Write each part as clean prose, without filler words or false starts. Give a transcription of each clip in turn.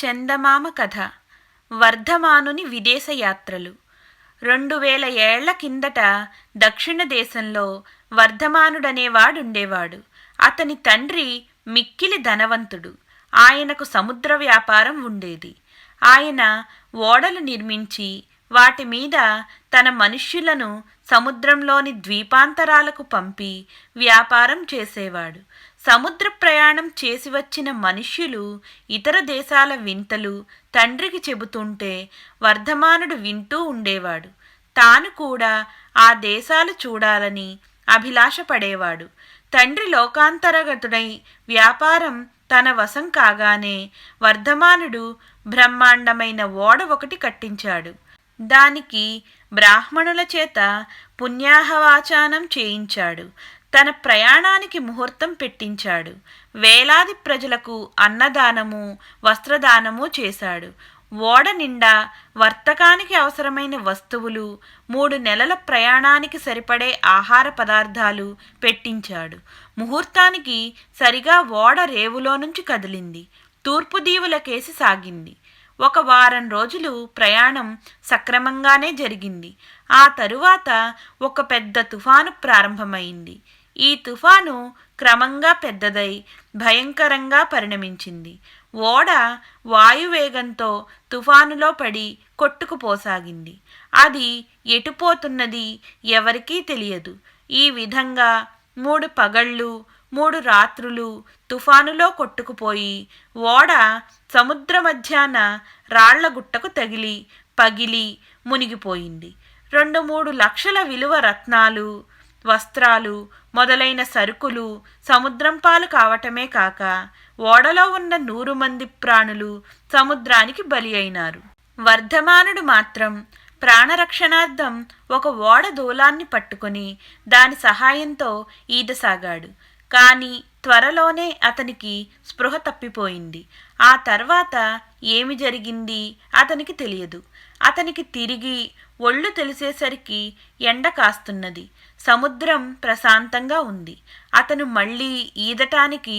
చందమామ కథ. వర్ధమానుని విదేశయాత్రలు. 2000 ఏళ్ల కిందట దక్షిణ దేశంలో వర్ధమానుడనేవాడుండేవాడు. అతని తండ్రి మిక్కిలి ధనవంతుడు. ఆయనకు సముద్ర వ్యాపారం ఉండేది. ఆయన ఓడలు నిర్మించి వాటి మీద తన మనుష్యులను సముద్రంలోని ద్వీపాంతరాలకు పంపి వ్యాపారం చేసేవాడు. సముద్ర ప్రయాణం చేసి వచ్చిన మనుష్యులు ఇతర దేశాల వింతలు తండ్రికి చెబుతుంటే వర్ధమానుడు వింటూ ఉండేవాడు. తాను కూడా ఆ దేశాలు చూడాలని అభిలాషపడేవాడు. తండ్రి లోకాంతరగతుడై వ్యాపారం తన వశం కాగానే వర్ధమానుడు బ్రహ్మాండమైన ఓడ ఒకటి కట్టించాడు. దానికి బ్రాహ్మణుల చేత పుణ్యాహవాచానం చేయించాడు. తన ప్రయాణానికి ముహూర్తం పెట్టించాడు. వేలాది ప్రజలకు అన్నదానము వస్త్రదానము చేశాడు. ఓడ నిండా వర్తకానికి అవసరమైన వస్తువులు, 3 నెలల ప్రయాణానికి సరిపడే ఆహార పదార్థాలు పెట్టించాడు. ముహూర్తానికి సరిగా ఓడ రేవులో నుంచి కదిలింది. తూర్పు దీవులకేసి సాగింది. 1 వారం రోజులు ప్రయాణం సక్రమంగానే జరిగింది. ఆ తరువాత ఒక పెద్ద తుఫాను ప్రారంభమైంది. ఈ తుఫాను క్రమంగా పెద్దదై భయంకరంగా పరిణమించింది. ఓడ వాయువేగంతో తుఫానులో పడి కొట్టుకుపోసాగింది. అది ఎటుపోతున్నది ఎవరికీ తెలియదు. ఈ విధంగా 3 పగళ్ళు 3 రాత్రులు తుఫానులో కొట్టుకుపోయి ఓడ సముద్ర మధ్యాన రాళ్లగుట్టకు తగిలి పగిలి మునిగిపోయింది. 2-3 లక్షల విలువ రత్నాలు, వస్త్రాలు మొదలైన సరుకులు సముద్రం పాలు కావటమే కాక ఓడలో ఉన్న 100 మంది ప్రాణులు సముద్రానికి బలి అయినారు. వర్ధమానుడు మాత్రం ప్రాణరక్షణార్థం ఒక ఓడ దూలాన్ని పట్టుకుని దాని సహాయంతో ఈదసాగాడు. కానీ త్వరలోనే అతనికి స్పృహ తప్పిపోయింది. ఆ తర్వాత ఏమి జరిగింది అతనికి తెలియదు. అతనికి తిరిగి ఒళ్ళు తెలిసేసరికి ఎండ కాస్తున్నది. సముద్రం ప్రశాంతంగా ఉంది. అతను మళ్ళీ ఈదటానికి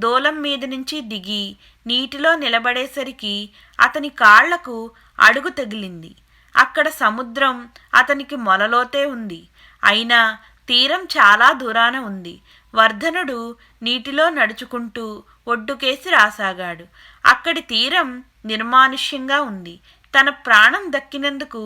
దూలం మీద నుంచి దిగి నీటిలో నిలబడేసరికి అతని కాళ్లకు అడుగు తగిలింది. అక్కడ సముద్రం అతనికి మొలలోతే ఉంది. అయినా తీరం చాలా దూరాన ఉంది. వర్ధనుడు నీటిలో నడుచుకుంటూ ఒడ్డుకేసి రాసాగాడు. అక్కడి తీరం నిర్మానుష్యంగా ఉంది. తన ప్రాణం దక్కినందుకు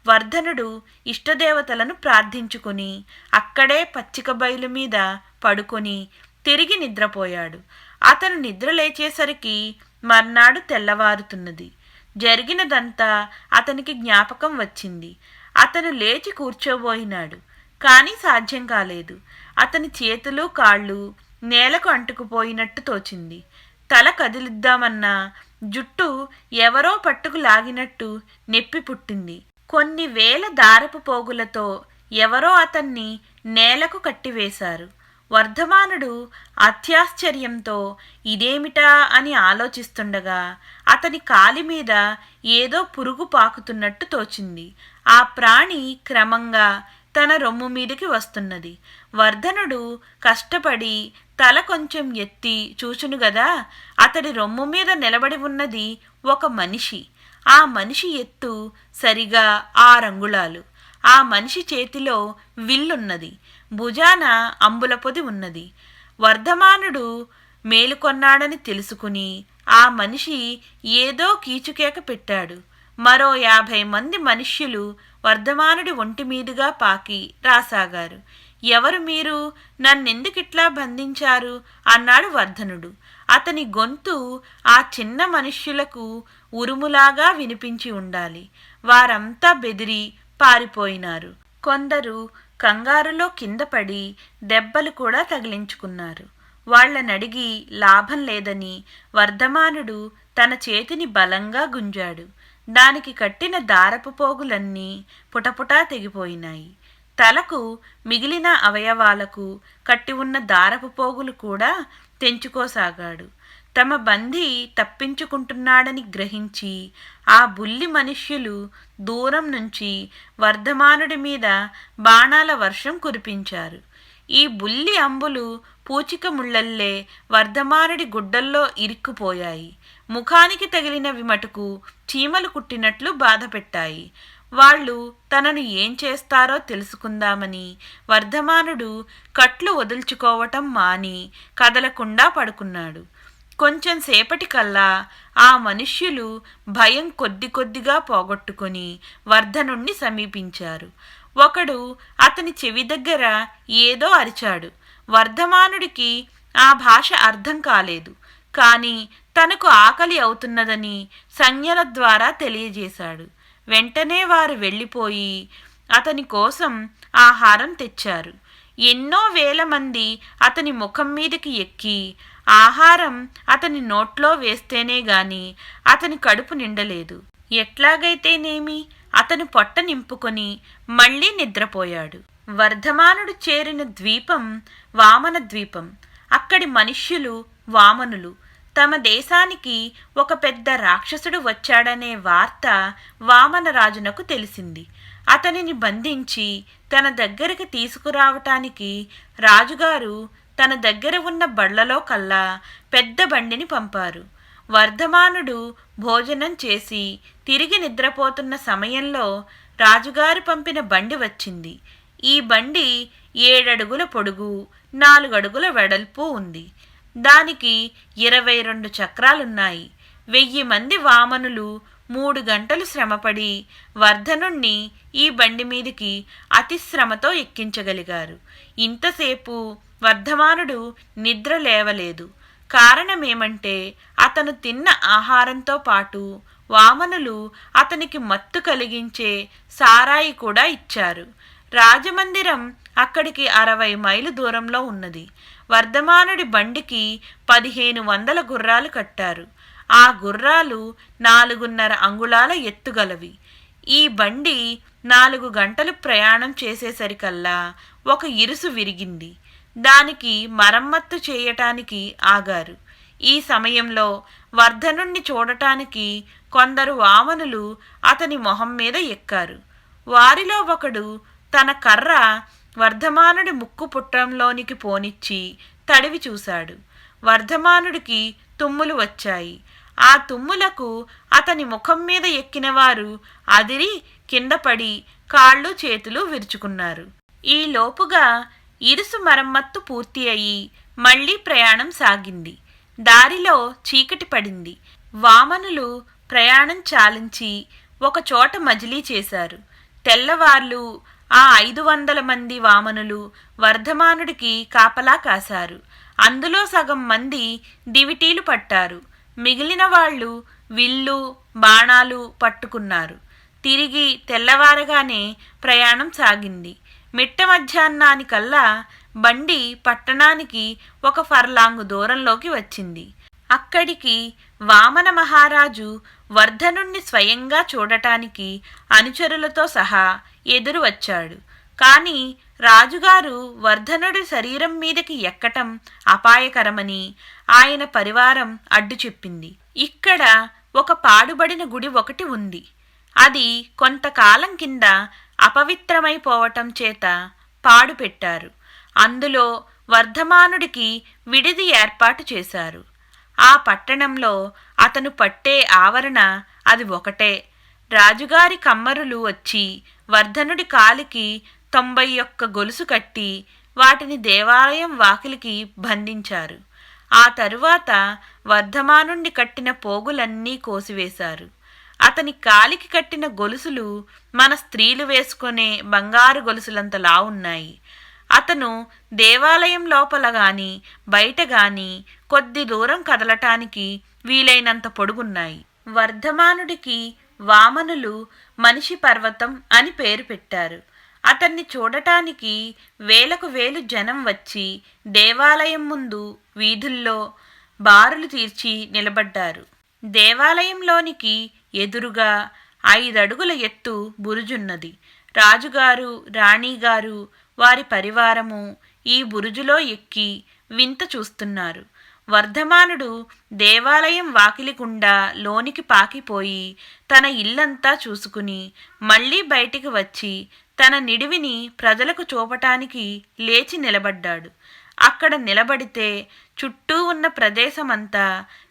వర్ధనుడు ఇష్టదేవతలను ప్రార్థించుకుని అక్కడే పచ్చిక బయలు మీద పడుకొని తిరిగి నిద్రపోయాడు. అతను నిద్ర లేచేసరికి మర్నాడు తెల్లవారుతున్నది. జరిగినదంతా అతనికి జ్ఞాపకం వచ్చింది. అతను లేచి కూర్చోబోయినాడు. కానీ సాధ్యం కాలేదు. అతని చేతులు కాళ్ళు నేలకు అంటుకుపోయినట్టు తోచింది. తల కదిలిద్దామన్నా జుట్టు ఎవరో పట్టుకు లాగినట్టు నెప్పి పుట్టింది. కొన్ని వేల దారపు పోగులతో ఎవరో అతన్ని నేలకు కట్టివేశారు. వర్ధమానుడు అత్యాశ్చర్యంతో ఇదేమిటా అని ఆలోచిస్తుండగా అతని కాలి మీద ఏదో పురుగు పాకుతున్నట్టు తోచింది. ఆ ప్రాణి క్రమంగా తన రొమ్ము మీదకి వస్తున్నది. వర్ధనుడు కష్టపడి తల కొంచెం ఎత్తి చూచును గదా, అతడి రొమ్ము మీద నిలబడి ఉన్నది ఒక మనిషి. ఆ మనిషి ఎత్తు సరిగా 6 అంగుళాలు. ఆ మనిషి చేతిలో విల్లున్నది. భుజాన అంబుల పొది ఉన్నది. వర్ధమానుడు మేలుకొన్నాడని తెలుసుకుని ఆ మనిషి ఏదో కీచుకేక పెట్టాడు. మరో 50 మంది మనుష్యులు వర్ధమానుడి ఒంటి మీదుగా పాకి రాసాగారు. ఎవరు మీరు? నన్నెందుకిట్లా బంధించారు అన్నాడు వర్ధనుడు. అతని గొంతు ఆ చిన్న మనుష్యులకు ఉరుములాగా వినిపించి ఉండాలి. వారంతా బెదిరి పారిపోయినారు. కొందరు కంగారులో కింద పడి దెబ్బలు కూడా తగిలించుకున్నారు. వాళ్లనడిగి లాభం లేదని వర్ధమానుడు తన చేతిని బలంగా గుంజాడు. దానికి కట్టిన దారపు పోగులన్నీ పుటపుటా తెగిపోయినాయి. తలకు మిగిలిన అవయవాలకు కట్టి ఉన్న దారపు పోగులు కూడా తెంచుకోసాగాడు. తమ బందీ తప్పించుకుంటున్నాడని గ్రహించి ఆ బుల్లి మనుష్యులు దూరం నుంచి వర్ధమానుడి మీద బాణాల వర్షం కురిపించారు. ఈ బుల్లి అంబులు పూచిక ముళ్ళల్లే వర్ధమానుడి గుడ్డల్లో ఇరుక్కుపోయాయి. ముఖానికి తగిలినవి మటుకు చీమలు కుట్టినట్లు బాధపెట్టాయి. వాళ్ళు తనను ఏం చేస్తారో తెలుసుకుందామని వర్ధమానుడు కట్లు వదుల్చుకోవటం మాని కదలకుండా పడుకున్నాడు. కొంచెం సేపటికల్లా ఆ మనుష్యులు భయం కొద్దిగా పోగొట్టుకొని వర్ధనుణ్ణి సమీపించారు. ఒకడు అతని చెవి దగ్గర ఏదో అరిచాడు. వర్ధమానుడికి ఆ భాష అర్థం కాలేదు, కాని తనకు ఆకలి అవుతున్నదని సంజ్ఞల ద్వారా తెలియజేశాడు. వెంటనే వారు వెళ్ళిపోయి అతని కోసం ఆహారం తెచ్చారు. ఎన్నో వేల మంది అతని ముఖం మీదకి ఎక్కి ఆహారం అతని నోట్లో వేస్తేనే గాని అతని కడుపు నిండలేదు. ఎట్లాగైతేనేమి అతను పొట్ట నింపుకొని మళ్లీ నిద్రపోయాడు. వర్ధమానుడు చేరిన ద్వీపం వామన ద్వీపం. అక్కడి మనుష్యులు వామనులు. తమ దేశానికి ఒక పెద్ద రాక్షసుడు వచ్చాడనే వార్త వామనరాజునకు తెలిసింది. అతనిని బంధించి తన దగ్గరికి తీసుకురావటానికి రాజుగారు తన దగ్గర ఉన్న బళ్లలో కల్లా పెద్ద బండిని పంపారు. వర్ధమానుడు భోజనం చేసి తిరిగి నిద్రపోతున్న సమయంలో రాజుగారు పంపిన బండి వచ్చింది. ఈ బండి 7 అడుగుల పొడుగు, 4 అడుగుల వెడల్పు ఉంది. దానికి 22 చక్రాలున్నాయి. 1000 మంది వామనులు 3 గంటలు శ్రమపడి వర్ధనుణ్ణి ఈ బండి మీదికి అతిశ్రమతో ఎక్కించగలిగారు. ఇంతసేపు వర్ధమానుడు నిద్ర లేవలేదు. కారణమేమంటే అతను తిన్న ఆహారంతో పాటు వామనులు అతనికి మత్తు కలిగించే సారాయి కూడా ఇచ్చారు. రాజమందిరం అక్కడికి 60 మైలు దూరంలో ఉన్నది. వర్ధమానుడి బండికి 1500 గుర్రాలు కట్టారు. ఆ గుర్రాలు 4.5 అంగుళాల ఎత్తుగలవి. ఈ బండి 4 గంటలు ప్రయాణం చేసేసరికల్లా ఒక ఇరుసు విరిగింది. దానికి మరమ్మత్తు చేయటానికి ఆగారు. ఈ సమయంలో వర్ధనుణ్ణి చూడటానికి కొందరు వామనులు అతని మొహం మీద ఎక్కారు. వారిలో ఒకడు తన కర్ర వర్ధమానుడి ముక్కు పుట్టంలోనికి పోనిచ్చి తడివి చూశాడు. వర్ధమానుడికి తుమ్ములు వచ్చాయి. ఆ తుమ్ములకు అతని ముఖం మీద ఎక్కినవారు అదిరి కిందపడి కాళ్ళు చేతులు విరుచుకున్నారు. ఈ లోపుగా ఇరుసు మరమ్మత్తు పూర్తి అయి మళ్లీ ప్రయాణం సాగింది. దారిలో చీకటి పడింది. వామనులు ప్రయాణం చాలించి ఒకచోట మజిలీ చేశారు. తెల్లవార్లు ఆ 500 మంది వామనులు వర్ధమానుడికి కాపలా కాశారు. అందులో సగం మంది దివిటీలు పట్టారు. మిగిలిన వాళ్ళు విల్లు బాణాలు పట్టుకున్నారు. తిరిగి తెల్లవారగానే ప్రయాణం సాగింది. మిట్ట మధ్యాహ్నానికల్లా బండి పట్టణానికి 1 ఫర్లాంగు దూరంలోకి వచ్చింది. అక్కడికి వామన మహారాజు వర్ధనుణ్ణి స్వయంగా చూడటానికి అనుచరులతో సహా ఎదురు వచ్చాడు. కాని రాజుగారు వర్ధనుడి శరీరం మీదకి ఎక్కటం అపాయకరమని ఆయన పరివారం అడ్డు చెప్పింది. ఇక్కడ ఒక పాడుబడిన గుడి ఒకటి ఉంది. అది కొంతకాలం కింద అపవిత్రమైపోవటం చేత పాడు పెట్టారు. అందులో వర్ధమానుడికి విడిది ఏర్పాటు చేశారు. ఆ పట్టణంలో అతను పట్టే ఆవరణ అది ఒకటే. రాజుగారి కమ్మరులు వచ్చి వర్ధనుడి కాలికి 91 గొలుసు కట్టి వాటిని దేవాలయం వాకిలికి బంధించారు. ఆ తరువాత వర్ధమానుణ్ణి కట్టిన పోగులన్నీ కోసివేశారు. అతని కాలికి కట్టిన గొలుసులు మన స్త్రీలు వేసుకునే బంగారు గొలుసులంతలా ఉన్నాయి. అతను దేవాలయం లోపల గాని బయట గాని కొద్ది దూరం కదలటానికి వీలైనంత పొడుగున్నాయి. వర్ధమానుడికి వామనులు మనిషి పర్వతం అని పేరు పెట్టారు. అతన్ని చూడటానికి వేలకు వేలు జనం వచ్చి దేవాలయం ముందు వీధుల్లో బారులు తీర్చి నిలబడ్డారు. దేవాలయంలోనికి ఎదురుగా 5 అడుగుల ఎత్తు బురుజున్నది. రాజుగారు, రాణిగారు, వారి పరివారము ఈ బురుజులో ఎక్కి వింత చూస్తున్నారు. వర్ధమానుడు దేవాలయం వాకిలి గుండా లోనికి పాకిపోయి తన ఇల్లంతా చూసుకుని మళ్లీ బయటికి వచ్చి తన నిడివిని ప్రజలకు చూపటానికి లేచి నిలబడ్డాడు. అక్కడ నిలబడితే చుట్టూ ఉన్న ప్రదేశమంతా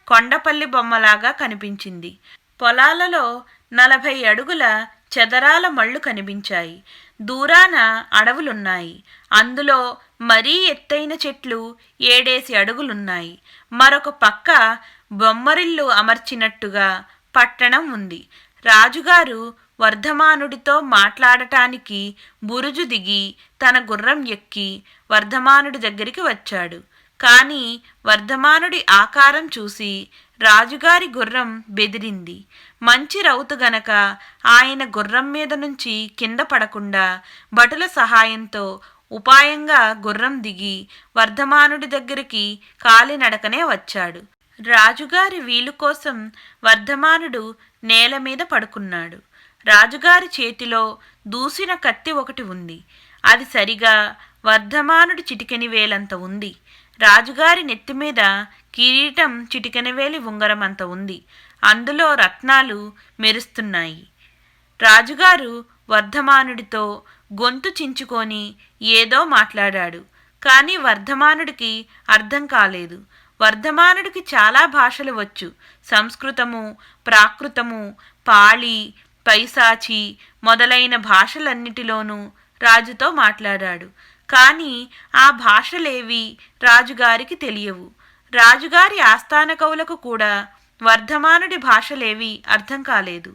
కొండపల్లి బొమ్మలాగా కనిపించింది. పొలాలలో 40 అడుగుల చదరాల మళ్ళు కనిపించాయి. దూరాన అడవులున్నాయి. అందులో మరీ ఎత్తైన చెట్లు 7 అడుగులున్నాయి. మరొక పక్క బొమ్మరిల్లు అమర్చినట్టుగా పట్టణం ఉంది. రాజుగారు వర్ధమానుడితో మాట్లాడటానికి బురుజు దిగి తన గుర్రం ఎక్కి వర్ధమానుడి దగ్గరికి వచ్చాడు. కాని వర్ధమానుడి ఆకారం చూసి రాజుగారి గుర్రం బెదిరింది. మంచి రౌతు గనక ఆయన గుర్రం మీద నుంచి కింద పడకుండా భటుల సహాయంతో ఉపాయంగా గుర్రం దిగి వర్ధమానుడి దగ్గరికి కాలినడకనే వచ్చాడు. రాజుగారి వీలు కోసం వర్ధమానుడు నేల మీద పడుకున్నాడు. రాజుగారి చేతిలో దూసిన కత్తి ఒకటి ఉంది. అది సరిగా వర్ధమానుడి చిటికెని వేలంత ఉంది. రాజుగారి నెత్తిమీద కిరీటం చిటికెనవేలి ఉంగరమంత ఉంది. అందులో రత్నాలు మెరుస్తున్నాయి. రాజుగారు వర్ధమానుడితో గొంతు చించుకొని ఏదో మాట్లాడాడు. కానీ వర్ధమానుడికి అర్థం కాలేదు. వర్ధమానుడికి చాలా భాషలు వచ్చు. సంస్కృతము, ప్రాకృతము, పాళీ, పైశాచి మొదలైన భాషలన్నిటిలోనూ రాజుతో మాట్లాడాడు. కానీ ఆ భాషలేవి రాజుగారికి తెలియవు. రాజుగారి ఆస్థాన కవులకు కూడా వర్ధమానుడి భాషలేవి అర్థం కాలేదు.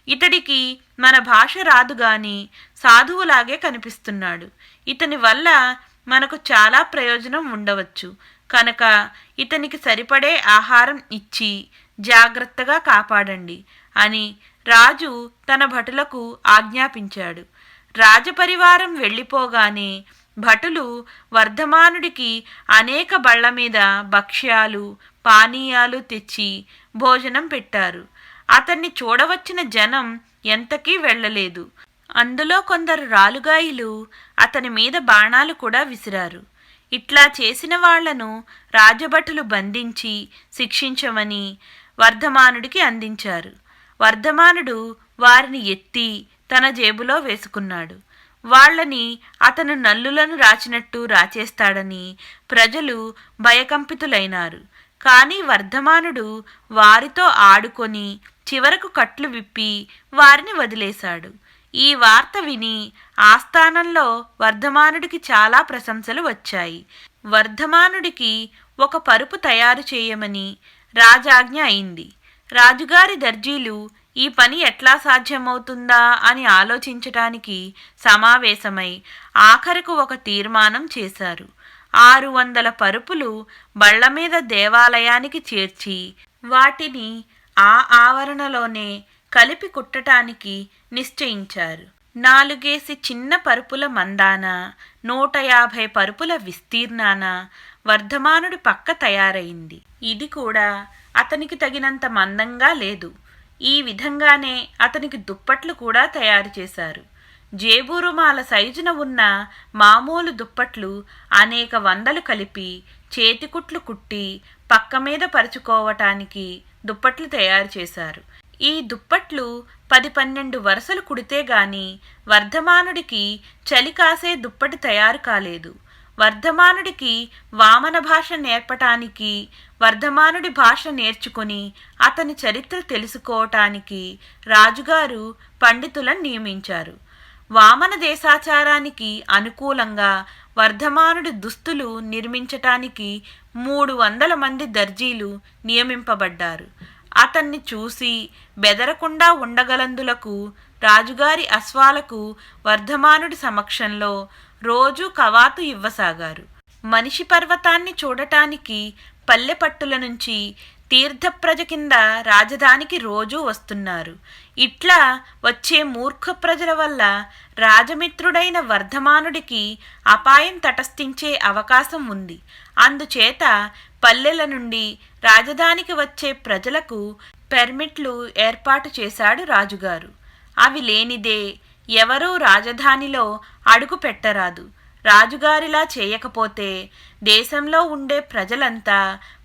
ఇతడికి మన భాష రాదు గాని సాధువులాగే కనిపిస్తున్నాడు. ఇతని వల్ల మనకు చాలా ప్రయోజనం ఉండవచ్చు. కనుక ఇతనికి సరిపడే ఆహారం ఇచ్చి జాగ్రత్తగా కాపాడండి అని రాజు తన భటులకు ఆజ్ఞాపించాడు. రాజపరివారం వెళ్ళిపోగానే భటులు వర్ధమానుడికి అనేక బళ్ల మీద భక్ష్యాలు పానీయాలు తెచ్చి భోజనం పెట్టారు. అతన్ని చూడవచ్చిన జనం ఎంతకీ వెళ్ళలేదు. అందులో కొందరు రాలుగాయిలు అతని మీద బాణాలు కూడా విసిరారు. ఇట్లా చేసిన వాళ్లను రాజభటులు బంధించి శిక్షించమని వర్ధమానుడికి అందించారు. వర్ధమానుడు వారిని ఎత్తి తన జేబులో వేసుకున్నాడు. వాళ్లని అతను నల్లులను రాచినట్టు రాచేస్తాడని ప్రజలు భయకంపితులైనారు. కాని వర్ధమానుడు వారితో ఆడుకొని చివరకు కట్లు విప్పి వారిని వదిలేశాడు. ఈ వార్త విని ఆస్థానంలో వర్ధమానుడికి చాలా ప్రశంసలు వచ్చాయి. వర్ధమానుడికి ఒక పరుపు తయారు చేయమని రాజాజ్ఞ అయింది. రాజుగారి దర్జీలు ఈ పని ఎట్లా సాధ్యమవుతుందా అని ఆలోచించటానికి సమావేశమై ఆఖరకు ఒక తీర్మానం చేశారు. 600 పరుపులు బళ్లమీద దేవాలయానికి చేర్చి వాటిని ఆ ఆవరణలోనే కలిపి కుట్టటానికి నిశ్చయించారు. 4 చిన్న పరుపుల మందాన 150 పరుపుల విస్తీర్ణాన వర్ధమానుడి పక్క తయారైంది. ఇది కూడా అతనికి తగినంత మందంగా లేదు. ఈ విధంగానే అతనికి దుప్పట్లు కూడా తయారు చేశారు. జేబూరుమాల సైజున ఉన్న మామూలు దుప్పట్లు అనేక వందలు కలిపి చేతికుట్లు కుట్టి పక్క మీద పరుచుకోవటానికి దుప్పట్లు తయారు చేశారు. ఈ దుప్పట్లు 10-12 వరుసలు కుడితే గాని వర్ధమానుడికి చలి కాసే దుప్పటి తయారు కాలేదు. వర్ధమానుడికి వామన భాష నేర్పటానికి, వర్ధమానుడి భాష నేర్చుకుని అతని చరిత్ర తెలుసుకోవటానికి రాజుగారు పండితులను నియమించారు. వామన దేశాచారానికి అనుకూలంగా వర్ధమానుడి దుస్తులు నిర్మించటానికి 300 మంది దర్జీలు నియమింపబడ్డారు. అతన్ని చూసి బెదరకుండా ఉండగలందులకు రాజుగారి అశ్వాలకు వర్ధమానుడి సమక్షంలో రోజూ కవాతు ఇవ్వసాగారు. మనిషి పర్వతాన్ని చూడటానికి పల్లెపట్టుల నుంచి తీర్థప్రజ కింద రాజధానికి రోజూ వస్తున్నారు. ఇట్లా వచ్చే మూర్ఖ ప్రజల వల్ల రాజమిత్రుడైన వర్ధమానుడికి అపాయం తటస్థించే అవకాశం ఉంది. అందుచేత పల్లెల నుండి రాజధానికి వచ్చే ప్రజలకు పెర్మిట్లు ఏర్పాటు చేశాడు రాజుగారు. అవి లేనిదే ఎవరూ రాజధానిలో అడుగు పెట్టరాదు. రాజుగారిలా చేయకపోతే దేశంలో ఉండే ప్రజలంతా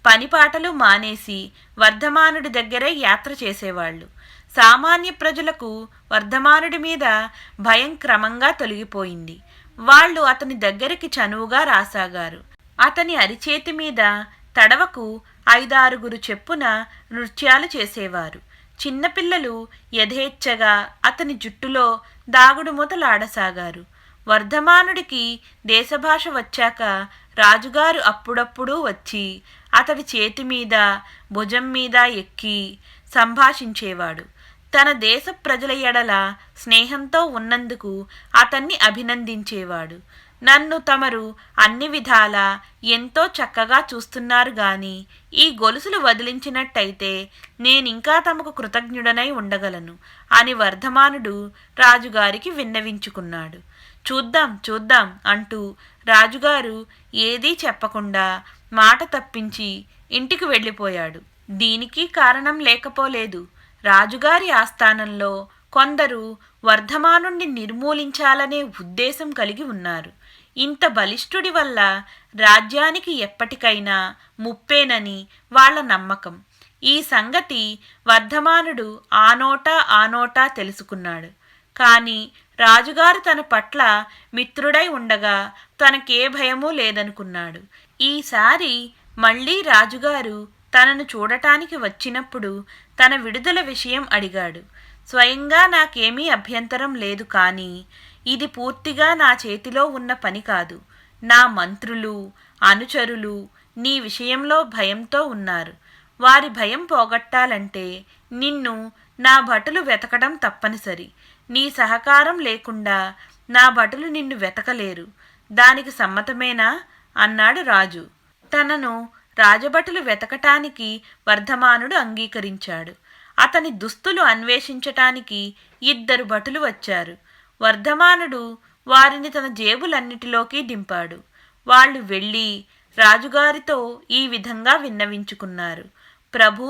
పనిపాటలు మానేసి వర్ధమానుడి దగ్గరే యాత్ర చేసేవాళ్ళు. సామాన్య ప్రజలకు వర్ధమానుడి మీద భయం క్రమంగా తొలగిపోయింది. వాళ్ళు అతని దగ్గరికి చనువుగా రాసాగారు. అతని అరిచేతి మీద తడవకు 5-6 చెప్పున నృత్యాలు చేసేవారు. చిన్నపిల్లలు యథేచ్ఛగా అతని జుట్టులో దాగుడు మూతలాడసాగారు. వర్ధమానుడికి దేశభాష వచ్చాక రాజుగారు అప్పుడప్పుడు వచ్చి అతడి చేతిమీద భుజం మీద ఎక్కి సంభాషించేవాడు. తన దేశ ప్రజల ఎడల స్నేహంతో ఉన్నందుకు అతన్ని అభినందించేవాడు. నన్ను తమరు అన్ని విధాలా ఎంతో చక్కగా చూస్తున్నారు గాని ఈ గొలుసులు వదిలించినట్టయితే నేనింకా తమకు కృతజ్ఞుడనై ఉండగలను అని వర్ధమానుడు రాజుగారికి విన్నవించుకున్నాడు. చూద్దాం చూద్దాం అంటూ రాజుగారు ఏదీ చెప్పకుండా మాట తప్పించి ఇంటికి వెళ్ళిపోయాడు. దీనికి కారణం లేకపోలేదు. రాజుగారి ఆస్థానంలో కొందరు వర్ధమానుణ్ణి నిర్మూలించాలనే ఉద్దేశం కలిగి ఉన్నారు. ఇంత బలిష్ఠుడి వల్ల రాజ్యానికి ఎప్పటికైనా ముప్పేనని వాళ్ళ నమ్మకం. ఈ సంగతి వర్ధమానుడు ఆ నోటా తెలుసుకున్నాడు. కాని రాజుగారు తన పట్ల మిత్రుడై ఉండగా తనకే భయమూ లేదనుకున్నాడు. ఈసారి మళ్ళీ రాజుగారు తనను చూడటానికి వచ్చినప్పుడు తన విడుదల విషయం అడిగాడు. స్వయంగా నాకేమీ అభ్యంతరం లేదు, కానీ ఇది పూర్తిగా నా చేతిలో ఉన్న పని కాదు. నా మంత్రులు అనుచరులు నీ విషయంలో భయంతో ఉన్నారు. వారి భయం పోగొట్టాలంటే నిన్ను నా భటులు వెతకడం తప్పనిసరి. నీ సహకారం లేకుండా నా భటులు నిన్ను వెతకలేరు. దానికి సమ్మతమేనా అన్నాడు రాజు. తనను రాజభటులు వెతకటానికి వర్ధమానుడు అంగీకరించాడు. అతని దుస్తులు అన్వేషించటానికి 2 భటులు వచ్చారు. వర్ధమానుడు వారిని తన జేబులన్నిటిలోకి దింపాడు. వాళ్ళు వెళ్ళి రాజుగారితో ఈ విధంగా విన్నవించుకున్నారు. ప్రభూ,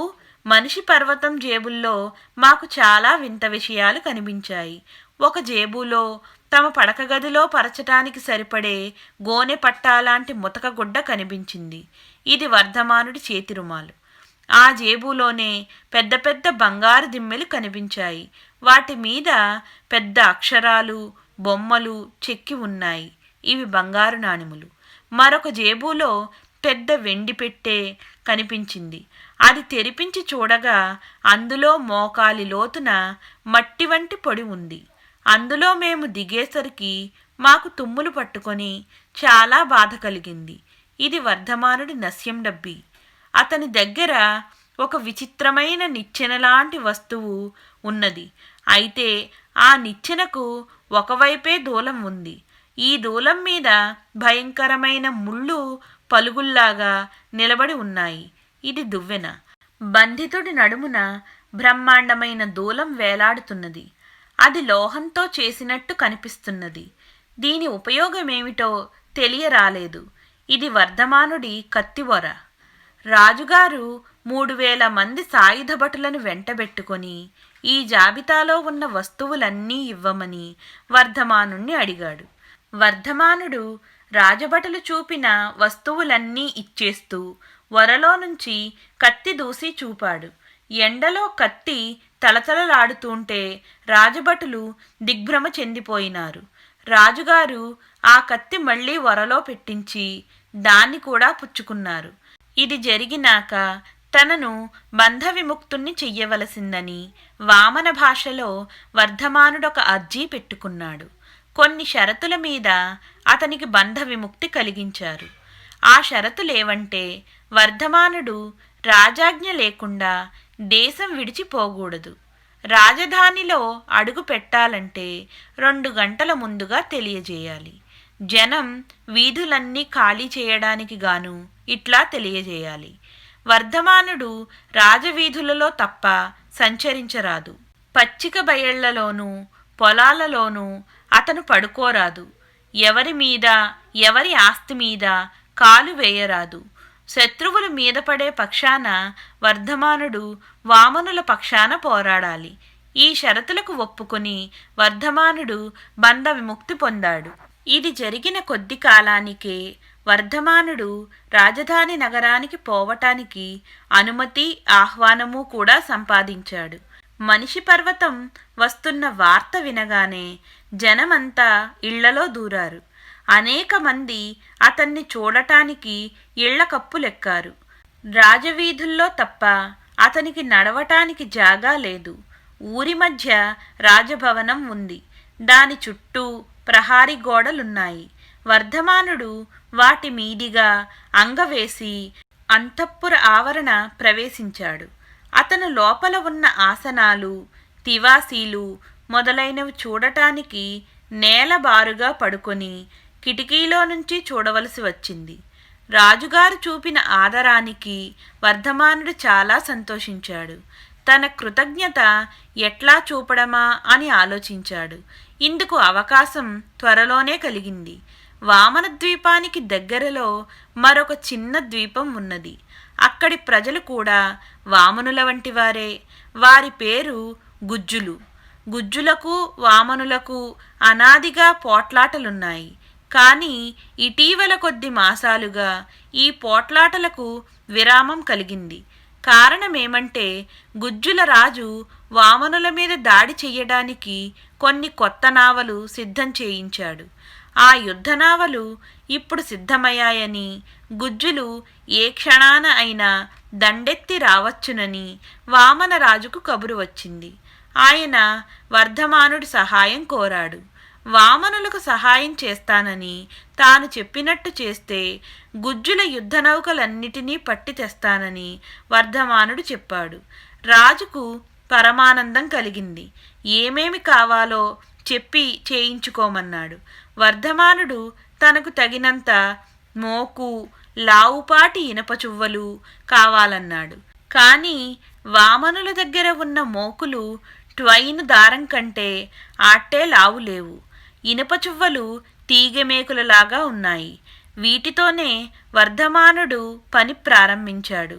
మనిషి పర్వతం జేబుల్లో మాకు చాలా వింత విషయాలు కనిపించాయి. ఒక జేబులో తమ పడక గదిలో పరచటానికి సరిపడే గోనె పట్టాలాంటి ముతక గుడ్డ కనిపించింది. ఇది వర్ధమానుడి చేతి రుమాలు. ఆ జేబులోనే పెద్ద పెద్ద బంగారు దిమ్మెలు కనిపించాయి. వాటి మీద పెద్ద అక్షరాలు బొమ్మలు చెక్కి ఉన్నాయి. ఇవి బంగారు నాణెములు. మరొక జేబులో పెద్ద వెండి పెట్టె కనిపించింది. అది తెరిపించి చూడగా అందులో మోకాలి లోతున మట్టి వంటి పొడి ఉంది. అందులో మేము దిగేసరికి మాకు తుమ్ములు పట్టుకొని చాలా బాధ కలిగింది. ఇది వర్ధమానుడి నస్యం డబ్బి. అతని దగ్గర ఒక విచిత్రమైన నిచ్చెనలాంటి వస్తువు ఉన్నది. అయితే ఆ నిచ్చెనకు ఒకవైపే దూలం ఉంది. ఈ దూలం మీద భయంకరమైన ముళ్ళు పలుగుల్లాగా నిలబడి ఉన్నాయి. ఇది దువ్వెన. బంధితుడి నడుమున బ్రహ్మాండమైన దూలం వేలాడుతున్నది. అది లోహంతో చేసినట్టు కనిపిస్తున్నది. దీని ఉపయోగమేమిటో తెలియరాలేదు. ఇది వర్ధమానుడి కత్తివొర. రాజుగారు 3000 మంది సాయుధ భటులను వెంటబెట్టుకొని ఈ జాబితాలో ఉన్న వస్తువులన్నీ ఇవ్వమని వర్ధమానుణ్ణి అడిగాడు. వర్ధమానుడు రాజభటులు చూపిన వస్తువులన్నీ ఇచ్చేస్తూ వరలో నుంచి కత్తి దూసి చూపాడు. ఎండలో కత్తి తలతలలాడుతుంటే రాజభటులు దిగ్భ్రమ చెందిపోయినారు. రాజుగారు ఆ కత్తి మళ్లీ వరలో పెట్టించి దాన్ని కూడా పుచ్చుకున్నారు. ఇది జరిగినాక తనను బంధ విముక్తుణ్ణి చెయ్యవలసిందని వామన భాషలో వర్ధమానుడొక అర్జీ పెట్టుకున్నాడు. కొన్ని షరతుల మీద అతనికి బంధ విముక్తి కలిగించారు. ఆ షరతులేవంటే వర్ధమానుడు రాజాజ్ఞ లేకుండా దేశం విడిచిపోకూడదు. రాజధానిలో అడుగు పెట్టాలంటే 2 గంటల ముందుగా తెలియజేయాలి. జనం వీధులన్నీ ఖాళీ చేయడానికి గాను ఇట్లా తెలియజేయాలి. వర్ధమానుడు రాజవీధులలో తప్ప సంచరించరాదు. పచ్చిక బయళ్లలోనూ పొలాలలోనూ అతను పడుకోరాదు. ఎవరి మీద ఎవరి ఆస్తి మీద కాలు వేయరాదు. శత్రువులు మీద పడే పక్షాన వర్ధమానుడు వామనుల పక్షాన పోరాడాలి. ఈ షరతులకు ఒప్పుకొని వర్ధమానుడు బంధ విముక్తి పొందాడు. ఇది జరిగిన కొద్ది కాలానికే వర్ధమానుడు రాజధాని నగరానికి పోవటానికి అనుమతి ఆహ్వానము కూడా సంపాదించాడు. మనిషి పర్వతం వస్తున్న వార్త వినగానే జనమంతా ఇళ్లలో దూరారు. అనేక మంది అతన్ని చూడటానికి ఇళ్ల కప్పులెక్కారు. రాజవీధుల్లో తప్ప అతనికి నడవటానికి జాగా లేదు. ఊరి మధ్య రాజభవనం ఉంది. దాని చుట్టూ ప్రహారీ గోడలున్నాయి. వర్ధమానుడు వాటి మీదిగా అంగవేసి అంతఃపుర ఆవరణ ప్రవేశించాడు. అతను లోపల ఉన్న ఆసనాలు, తివాసీలు మొదలైనవి చూడటానికి నేలబారుగా పడుకొని కిటికీలో నుంచి చూడవలసి వచ్చింది. రాజుగారు చూపిన ఆదరానికి వర్ధమానుడు చాలా సంతోషించాడు. తన కృతజ్ఞత ఎట్లా చూపడమా అని ఆలోచించాడు. ఇందుకు అవకాశం త్వరలోనే కలిగింది. వామన ద్వీపానికి దగ్గరలో మరొక చిన్న ద్వీపం ఉన్నది. అక్కడి ప్రజలు కూడా వామనుల వంటివారే. వారి పేరు గుజ్జులు. గుజ్జులకు వామనులకు అనాదిగా పోట్లాటలున్నాయి. కానీ ఇటీవల కొద్ది మాసాలుగా ఈ పోట్లాటలకు విరామం కలిగింది. కారణమేమంటే గుజ్జుల రాజు వామనుల మీద దాడి చెయ్యడానికి కొన్ని కొత్త నావలు సిద్ధం చేయించాడు. ఆ యుద్ధ నావలు ఇప్పుడు సిద్ధమయ్యాయని, గుజ్జులు ఏ క్షణాన అయినా దండెత్తి రావచ్చునని వామన రాజుకు కబురు వచ్చింది. ఆయన వర్ధమానుడి సహాయం కోరాడు. వామనులకు సహాయం చేస్తానని తాను చెప్పినట్టు చేస్తే గుజ్జుల యుద్ధ నౌకలన్నిటినీ పట్టి తెస్తానని వర్ధమానుడు చెప్పాడు. రాజుకు పరమానందం కలిగింది. ఏమేమి కావాలో చెప్పి చేయించుకోమన్నాడు. వర్ధమానుడు తనకు తగినంత మోకు, లావుపాటి ఇనప చువ్వలు కావాలన్నాడు. కానీ వామనుల దగ్గర ఉన్న మోకులు ట్వైన్ దారం కంటే ఆట్టే లావు లేవు. ఇనుప చువ్వలు తీగెమేకులలాగా ఉన్నాయి. వీటితోనే వర్ధమానుడు పని ప్రారంభించాడు.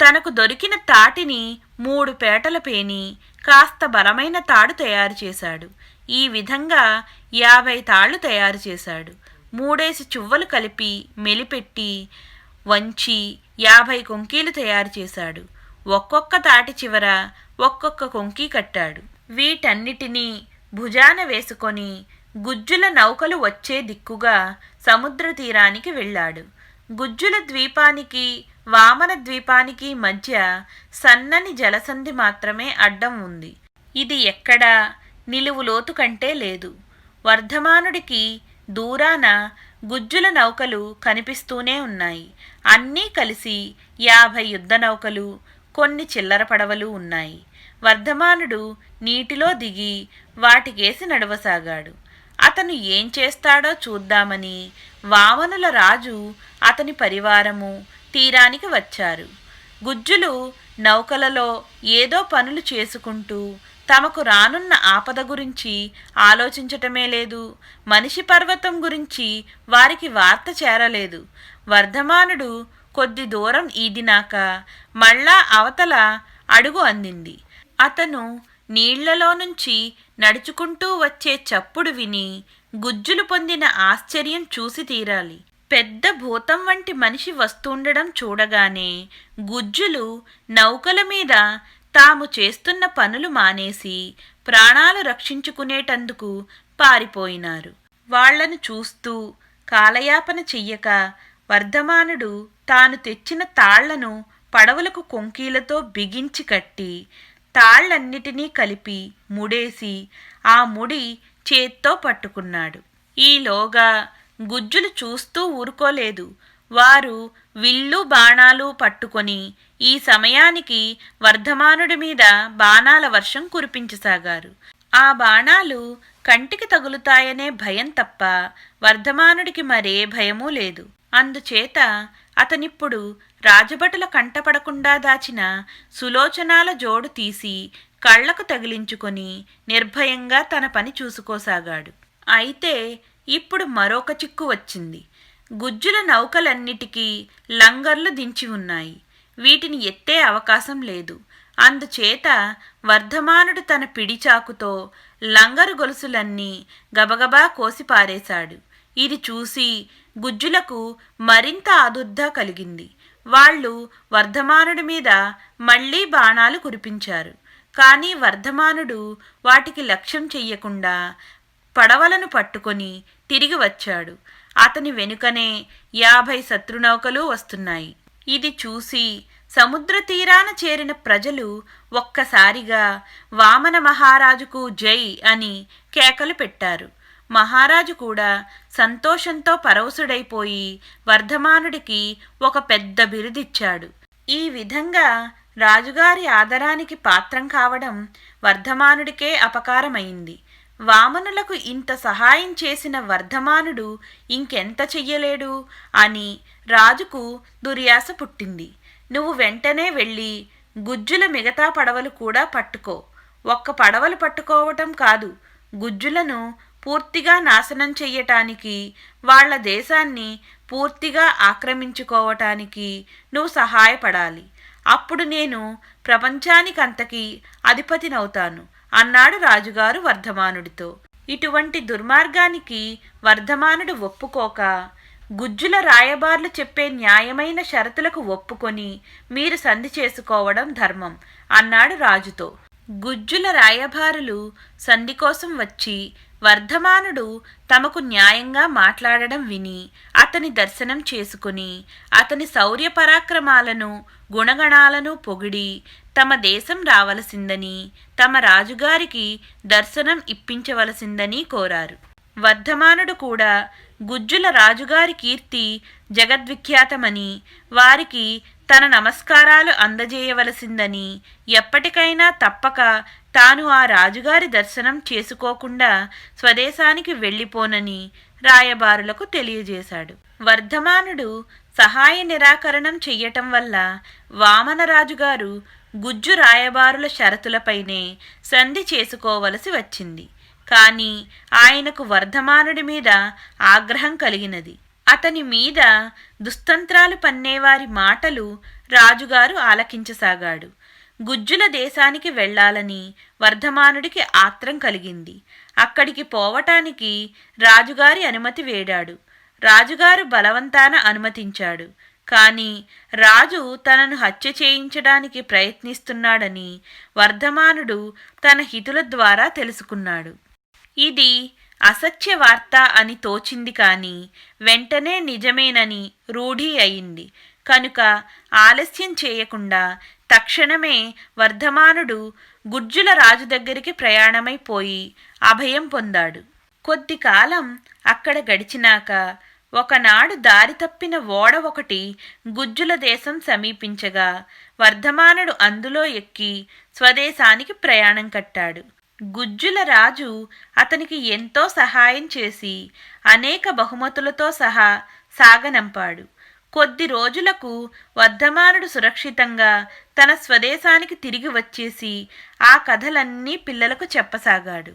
తనకు దొరికిన తాటిని 3 పేటల పేని కాస్త బలమైన తాడు తయారు చేశాడు. ఈ విధంగా 50 తాళ్లు తయారు చేశాడు. 3 చువ్వలు కలిపి మెలిపెట్టి వంచి 50 కొంకీలు తయారు చేశాడు. ఒక్కొక్క తాటి చివర ఒక్కొక్క కొంకి కట్టాడు. వీటన్నిటినీ భుజాన వేసుకొని గుజ్జుల నౌకలు వచ్చే దిక్కుగా సముద్ర తీరానికి వెళ్ళాడు. గుజ్జుల ద్వీపానికి వామన ద్వీపానికి మధ్య సన్నని జలసంధి మాత్రమే అడ్డం ఉంది. ఇది ఎక్కడా నిలువు లోతు కంటే లేదు. వర్ధమానుడికి దూరాన గుజ్జుల నౌకలు కనిపిస్తూనే ఉన్నాయి. అన్నీ కలిసి 50 యుద్ధ నౌకలు, కొన్ని చిల్లర పడవలు ఉన్నాయి. వర్ధమానుడు నీటిలో దిగి వాటికేసి నడవసాగాడు. అతను ఏం చేస్తాడో చూద్దామని వామనుల రాజు, అతని పరివారము తీరానికి వచ్చారు. గుజ్జులు నౌకలలో ఏదో పనులు చేసుకుంటూ తమకు రానున్న ఆపద గురించి ఆలోచించటమే లేదు. మనిషి పర్వతం గురించి వారికి వార్త చేరలేదు. వర్ధమానుడు కొద్ది దూరం ఈదినాక మళ్ళా అవతల అడుగు అందింది. అతను నీళ్లలో నుంచి నడుచుకుంటూ వచ్చే చప్పుడు విని గుజ్జులు పొందిన ఆశ్చర్యం చూసి తీరాలి. పెద్ద భూతం వంటి మనిషి వస్తుండడం చూడగానే గుజ్జులు నౌకల మీద తాము చేస్తున్న పనులు మానేసి ప్రాణాలు రక్షించుకునేటందుకు పారిపోయినారు. వాళ్లను చూస్తూ కాలయాపన చెయ్యక వర్ధమానుడు తాను తెచ్చిన తాళ్లను పడవలకు కొంకీలతో బిగించి కట్టి తాళ్లన్నిటినీ కలిపి ముడేసి ఆ ముడి చేత్తో పట్టుకున్నాడు. ఈలోగా గుజ్జులు చూస్తూ ఊరుకోలేదు. వారు విల్లు బాణాలు పట్టుకొని ఈ సమయానికి వర్ధమానుడి మీద బాణాల వర్షం కురిపించసాగారు. ఆ బాణాలు కంటికి తగులుతాయనే భయం తప్ప వర్ధమానుడికి మరే భయమూ లేదు. అందుచేత అతనిప్పుడు రాజభటుల కంటపడకుండా దాచిన సులోచనాల జోడు తీసి కళ్లకు తగిలించుకొని నిర్భయంగా తన పని చూసుకోసాగాడు. అయితే ఇప్పుడు మరొక చిక్కు వచ్చింది. గుజ్జుల నౌకలన్నిటికీ లంగర్లు దించి ఉన్నాయి. వీటిని ఎత్తే అవకాశం లేదు. అందుచేత వర్ధమానుడు తన పిడిచాకుతో లంగరు గొలుసులన్నీ గబగబా కోసి పారేశాడు. ఇది చూసి గుజ్జులకు మరింత ఆదుర్ద కలిగింది. వాళ్ళు వర్ధమానుడి మీద మళ్లీ బాణాలు కురిపించారు. కానీ వర్ధమానుడు వాటికి లక్ష్యం చెయ్యకుండా పడవలను పట్టుకొని తిరిగి వచ్చాడు. అతని వెనుకనే 50 శత్రునౌకలు వస్తున్నాయి. ఇది చూసి సముద్ర తీరాన చేరిన ప్రజలు ఒక్కసారిగా వామన మహారాజుకు జై అని కేకలు పెట్టారు. మహారాజు కూడా సంతోషంతో పరవశుడైపోయి వర్ధమానుడికి ఒక పెద్ద బిరుదిచ్చాడు. ఈ విధంగా రాజుగారి ఆదరానికి పాత్రం కావడం వర్ధమానుడికే అపకారమైంది. వామనులకు ఇంత సహాయం చేసిన వర్ధమానుడు ఇంకెంత చెయ్యలేడు అని రాజుకు దుర్యాస పుట్టింది. నువ్వు వెంటనే వెళ్ళి గుజ్జుల మిగతా పడవలు కూడా పట్టుకో. ఒక్క పడవలు పట్టుకోవటం కాదు, గుజ్జులను పూర్తిగా నాశనం చెయ్యటానికి, వాళ్ల దేశాన్ని పూర్తిగా ఆక్రమించుకోవటానికి నువ్వు సహాయపడాలి. అప్పుడు నేను ప్రపంచానికంతకీ అధిపతినవుతాను అన్నాడు రాజుగారు వర్ధమానుడితో. ఇటువంటి దుర్మార్గానికి వర్ధమానుడు ఒప్పుకోక, గుజ్జుల రాయబార్లు చెప్పే న్యాయమైన షరతులకు ఒప్పుకొని మీరు సంధి చేసుకోవడం ధర్మం అన్నాడు రాజుతో. గుజ్జుల రాయబారులు సంధి కోసం వచ్చి వర్ధమానుడు తమకు న్యాయంగా మాట్లాడడం విని అతని దర్శనం చేసుకుని అతని శౌర్య పరాక్రమాలను గుణగణాలను పొగిడి తమ దేశం రావలసిందని, తమ రాజుగారికి దర్శనం ఇప్పించవలసిందని కోరారు. వర్ధమానుడు కూడా గుజ్జుల రాజుగారి కీర్తి జగద్విఖ్యాతమని, వారికి తన నమస్కారాలు అందజేయవలసిందని, ఎప్పటికైనా తప్పక తాను ఆ రాజుగారి దర్శనం చేసుకోకుండా స్వదేశానికి వెళ్ళిపోనని రాయబారులకు తెలియజేశాడు. వర్ధమానుడు సహాయ నిరాకరణం చెయ్యటం వల్ల వామనరాజుగారు గుజ్జు రాయబారుల షరతులపైనే సంధి చేసుకోవలసి వచ్చింది. కాని ఆయనకు వర్ధమానుడి మీద ఆగ్రహం కలిగినది. అతని మీద దుస్తంత్రాలు పన్నేవారి మాటలు రాజుగారు ఆలకించసాగాడు. గుజ్జుల దేశానికి వెళ్లాలని వర్ధమానుడికి ఆత్రం కలిగింది. అక్కడికి పోవటానికి రాజుగారి అనుమతి వేడాడు. రాజుగారు బలవంతాన అనుమతించాడు. కాని రాజు తనను హత్య చేయించడానికి ప్రయత్నిస్తున్నాడని వర్ధమానుడు తన హితుల ద్వారా తెలుసుకున్నాడు. ఇది అసత్య వార్త అని తోచింది, కాని వెంటనే నిజమేనని రూఢి అయింది. కనుక ఆలస్యం చేయకుండా తక్షణమే వర్ధమానుడు గుజ్జుల రాజు దగ్గరికి ప్రయాణమైపోయి అభయం పొందాడు. కొద్ది కాలం అక్కడ గడిచినాక ఒకనాడు దారి తప్పిన ఓడ ఒకటి గుజ్జుల దేశం సమీపించగా వర్ధమానుడు అందులో ఎక్కి స్వదేశానికి ప్రయాణం కట్టాడు. గుజ్జుల రాజు అతనికి ఎంతో సహాయం చేసి అనేక బహుమతులతో సహా సాగనంపాడు. కొద్ది రోజులకు వర్ధమానుడు సురక్షితంగా తన స్వదేశానికి తిరిగి వచ్చేసి ఆ కథలన్నీ పిల్లలకు చెప్పసాగాడు.